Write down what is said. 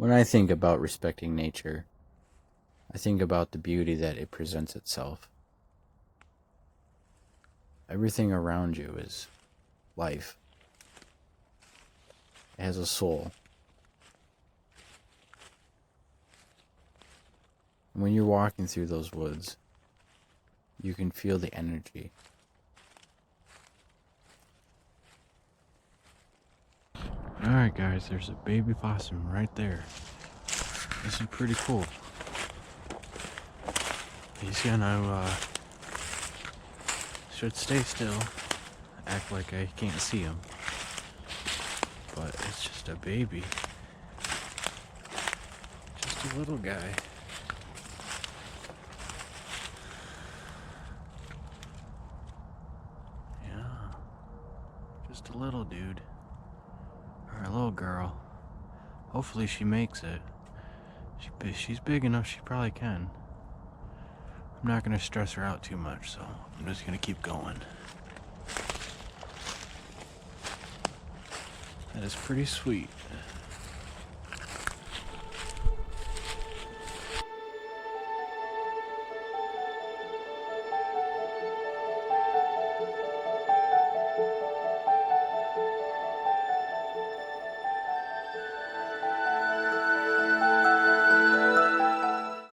When I think about respecting nature, I think about the beauty that it presents itself. Everything around you is life. It has a soul. And when you're walking through those woods, you can feel the energy. Alright guys, there's a baby possum right there. This is pretty cool. He's gonna, should stay still, act like I can't see him. But it's just a baby. Just a little guy. Yeah. Just a little dude. Or a little girl. Hopefully she makes it. She's big enough, she probably can. I'm not gonna stress her out too much, so I'm just gonna keep going. That is pretty sweet.